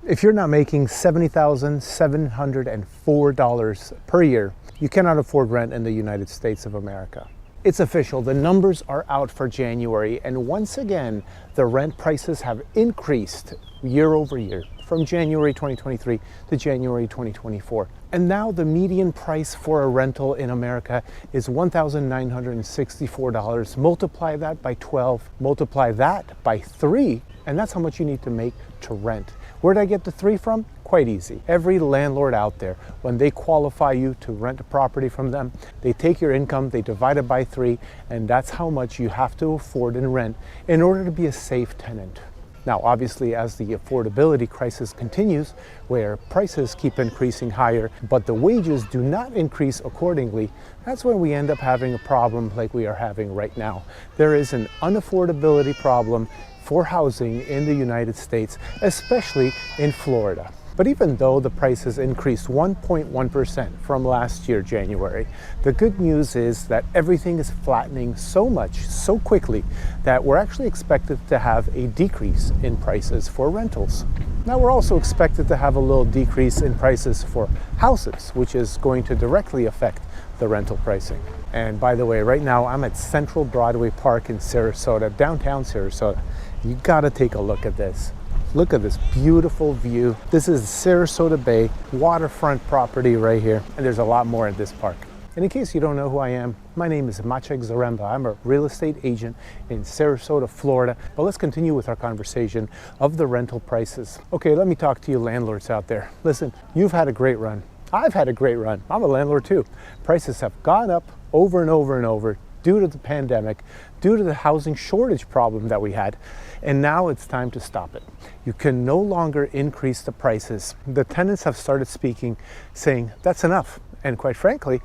If you're not making $70,704 per year, you cannot afford rent in the United States of America. It's official, the numbers are out for January, and once again, the rent prices have increased year over year from January 2023 to January 2024. And now the median price for a rental in America is $1,964. Multiply that by 12, multiply that by 3, and that's how much you need to make to rent. Where did I get the 3 from? Quite easy. Every landlord out there, when they qualify you to rent a property from them, they take your income, they divide it by 3, and that's how much you have to afford in rent in order to be a safe tenant. Now, obviously, as the affordability crisis continues, where prices keep increasing higher, but the wages do not increase accordingly, that's when we end up having a problem like we are having right now. There is an unaffordability problem for housing in the United States, especially in Florida. But even though the prices increased 1.1% from last year, January, the good news is that everything is flattening so much, so quickly, that we're actually expected to have a decrease in prices for rentals. Now, we're also expected to have a little decrease in prices for houses, which is going to directly affect the rental pricing. And by the way, right now I'm at Central Broadway Park in Sarasota, downtown Sarasota. You gotta take a look at this. Look at this beautiful view. This is Sarasota Bay, waterfront property right here. And there's a lot more at this park. And in case you don't know who I am, my name is Maciek Zaremba. I'm a real estate agent in Sarasota, Florida. But let's continue with our conversation of the rental prices. Okay, let me talk to you landlords out there. Listen, you've had a great run. I've had a great run. I'm a landlord too. Prices have gone up over and over and over due to the pandemic, due to the housing shortage problem that we had. And now it's time to stop it. You can no longer increase the prices. The tenants have started speaking, saying that's enough. And quite frankly,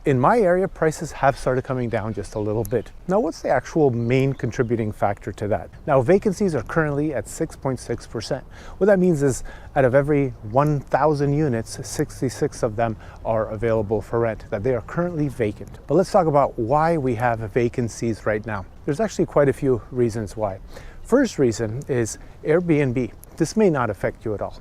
in my area, prices have started coming down just a little bit. Now, what's the actual main contributing factor to that? Now, vacancies are currently at 6.6%. What that means is out of every 1,000 units, 66 of them are available for rent, that they are currently vacant. But let's talk about why we have vacancies right now. There's actually quite a few reasons why. First reason is Airbnb. This may not affect you at all,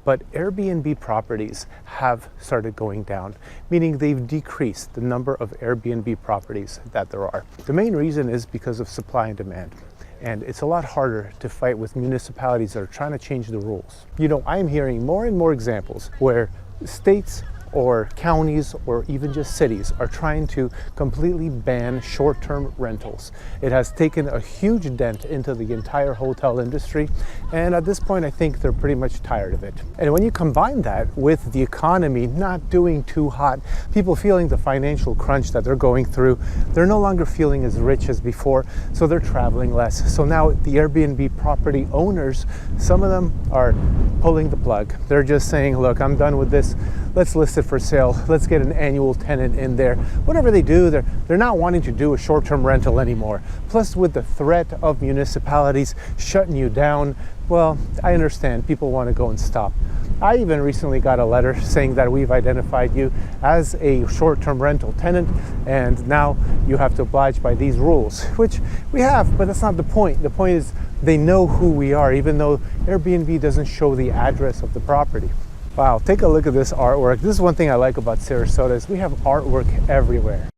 but Airbnb properties have started going down, meaning they've decreased the number of Airbnb properties that there are. The main reason is because of supply and demand. And it's a lot harder to fight with municipalities that are trying to change the rules. You know, I'm hearing more and more examples where states or counties or even just cities are trying to completely ban short-term rentals. It has taken a huge dent into the entire hotel industry, and at this point I think they're pretty much tired of it. And when you combine that with the economy not doing too hot, people feeling the financial crunch that they're going through, they're no longer feeling as rich as before, so they're traveling less. So now the Airbnb property owners, some of them are pulling the plug. They're just saying, look, I'm done with this. Let's list it for sale. Let's get an annual tenant in there. Whatever they do, they're not wanting to do a short-term rental anymore. Plus, with the threat of municipalities shutting you down, well, I understand people want to go and stop. I even recently got a letter saying that we've identified you as a short-term rental tenant, and now you have to oblige by these rules, which we have, but that's not the point. The point is they know who we are, even though Airbnb doesn't show the address of the property. Wow, take a look at this artwork. This is one thing I like about Sarasota is we have artwork everywhere.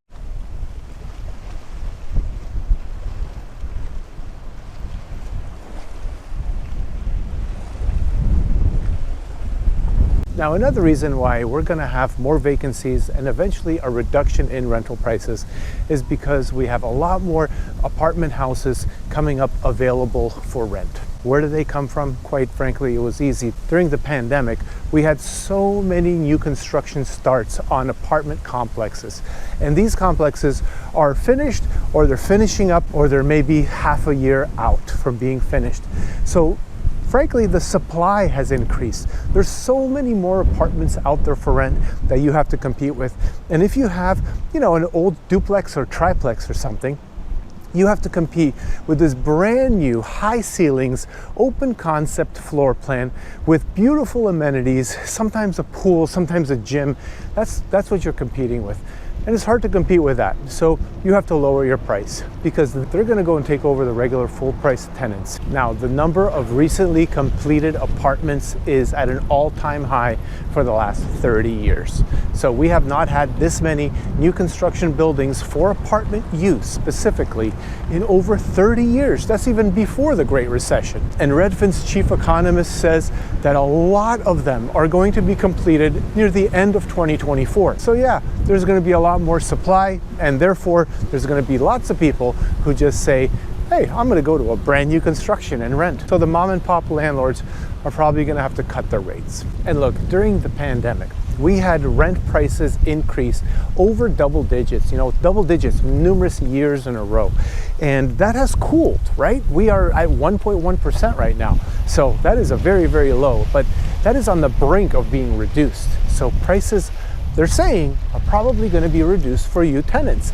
Now, another reason why we're going to have more vacancies and eventually a reduction in rental prices is because we have a lot more apartment houses coming up available for rent. Where do they come from? Quite frankly, it was easy. During the pandemic, we had so many new construction starts on apartment complexes. And these complexes are finished, or they're finishing up, or they're maybe half a year out from being finished. So frankly, the supply has increased. There's so many more apartments out there for rent that you have to compete with. And if you have, an old duplex or triplex or something, you have to compete with this brand new high ceilings, open concept floor plan with beautiful amenities, sometimes a pool, sometimes a gym. That's what you're competing with. And it's hard to compete with that. So you have to lower your price because they're going to go and take over the regular full price tenants. Now, the number of recently completed apartments is at an all-time high for the last 30 years. So we have not had this many new construction buildings for apartment use specifically in over 30 years. That's even before the Great Recession. And Redfin's chief economist says that a lot of them are going to be completed near the end of 2024. So yeah, there's going to be a lot more supply, and therefore there's going to be lots of people who just say, hey, I'm going to go to a brand new construction and rent. So the mom and pop landlords are probably going to have to cut their rates. And look, during the pandemic, we had rent prices increase over double digits, double digits numerous years in a row. And that has cooled, right? We are at 1.1% right now. So that is a very, very low, but that is on the brink of being reduced. So prices, they're saying, are probably going to be reduced for you tenants.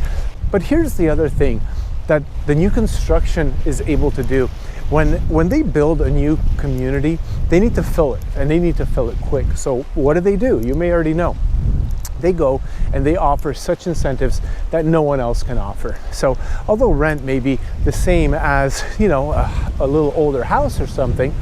But here's the other thing that the new construction is able to do. When they build a new community, they need to fill it, and they need to fill it quick. So what do? You may already know. They go and they offer such incentives that no one else can offer. So although rent may be the same as, a little older house or something,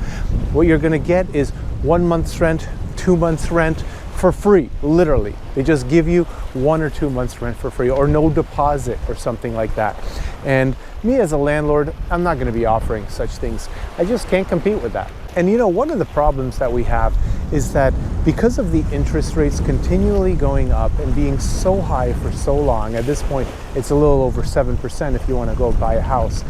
what you're going to get is 1 month's rent, 2 months rent, for free, literally. They just give you 1 or 2 months rent for free, or no deposit or something like that. And me as a landlord, I'm not going to be offering such things. I just can't compete with that. And one of the problems that we have is that because of the interest rates continually going up and being so high for so long, at this point it's a little over 7% if you want to go buy a house,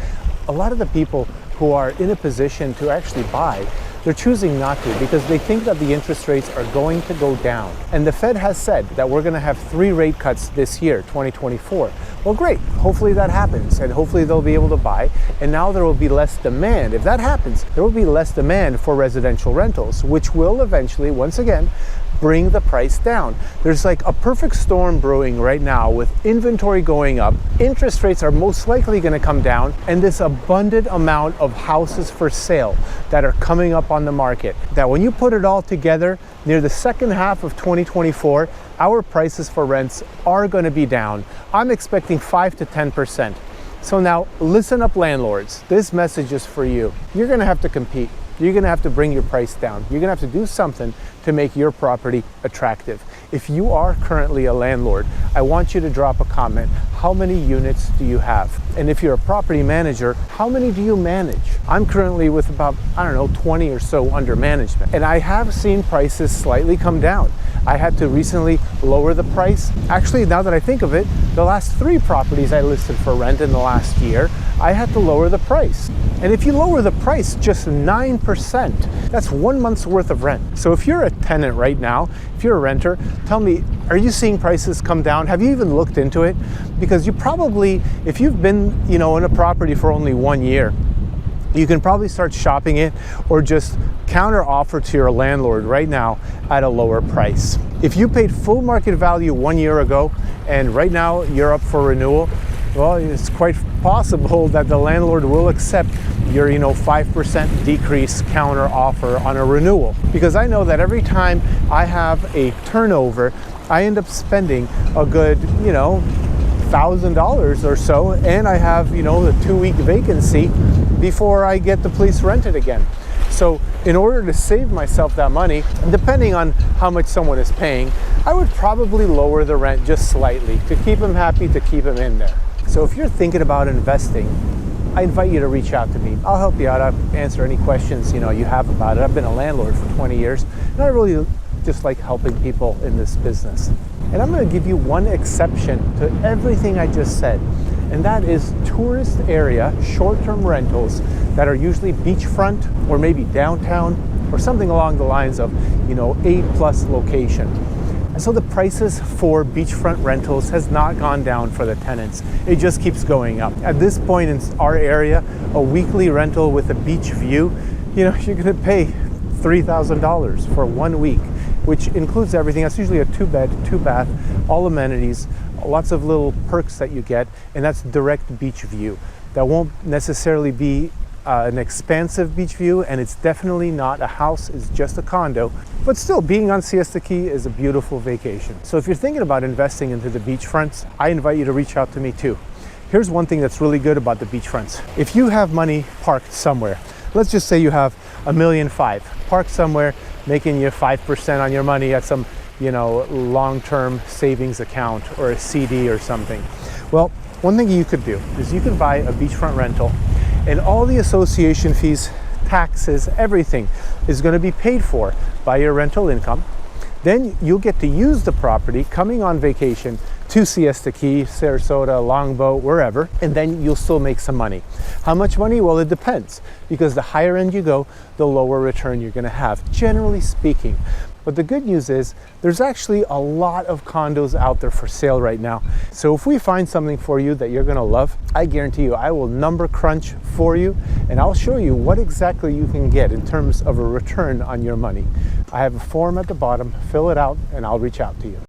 a lot of the people who are in a position to actually buy, they're choosing not to because they think that the interest rates are going to go down. And the Fed has said that we're going to have 3 rate cuts this year, 2024. Well, great. Hopefully that happens, and hopefully they'll be able to buy. And now there will be less demand. If that happens, there will be less demand for residential rentals, which will eventually, once again, bring the price down. There's like a perfect storm brewing right now with inventory going up. Interest rates are most likely going to come down, and this abundant amount of houses for sale that are coming up on the market, that when you put it all together, near the second half of 2024, our prices for rents are going to be down. I'm expecting 5 to 10%. So now listen up, landlords. This message is for you. You're going to have to compete. You're going to have to bring your price down. You're going to have to do something to make your property attractive. If you are currently a landlord, I want you to drop a comment. How many units do you have? And if you're a property manager, how many do you manage? I'm currently with about, 20 or so under management. And I have seen prices slightly come down. I had to recently lower the price. Actually, now that I think of it, the last 3 properties I listed for rent in the last year, I had to lower the price. And if you lower the price just 9%, that's 1 month's worth of rent. So if you're a tenant right now, if you're a renter, tell me, are you seeing prices come down? Have you even looked into it? Because you probably, if you've been, in a property for only 1 year, you can probably start shopping it or just counter offer to your landlord right now at a lower price. If you paid full market value 1 year ago and right now you're up for renewal, well, it's quite possible that the landlord will accept your 5% decrease counter offer on a renewal. Because I know that every time I have a turnover, I end up spending a good, $1,000 or so, and I have, the 2-week vacancy before I get the place rented again. So in order to save myself that money, depending on how much someone is paying, I would probably lower the rent just slightly to keep them happy, to keep them in there. So if you're thinking about investing, I invite you to reach out to me. I'll help you out. I'll answer any questions you have about it. I've been a landlord for 20 years, and I really just like helping people in this business. And I'm going to give you one exception to everything I just said, and that is tourist area short-term rentals that are usually beachfront or maybe downtown or something along the lines of, A+ location. And so the prices for beachfront rentals has not gone down for the tenants. It just keeps going up. At this point in our area, a weekly rental with a beach view, you're going to pay $3,000 for 1 week, which includes everything. That's usually a 2-bed, 2-bath, all amenities, lots of little perks that you get, and that's direct beach view. That won't necessarily be an expansive beach view, and it's definitely not a house, it's just a condo. But still, being on Siesta Key is a beautiful vacation. So if you're thinking about investing into the beachfronts, I invite you to reach out to me too. Here's one thing that's really good about the beachfronts. If you have money parked somewhere, let's just say you have $1.5 million parked somewhere, making you 5% on your money at some, long-term savings account or a CD or something. Well, one thing you could do is you could buy a beachfront rental, and all the association fees, taxes, everything is going to be paid for by your rental income. Then you'll get to use the property coming on vacation to Siesta Key, Sarasota, Longboat, wherever, and then you'll still make some money. How much money? Well, it depends, because the higher end you go, the lower return you're going to have, generally speaking. But the good news is there's actually a lot of condos out there for sale right now. So if we find something for you that you're going to love, I guarantee you I will number crunch for you, and I'll show you what exactly you can get in terms of a return on your money. I have a form at the bottom, fill it out, and I'll reach out to you.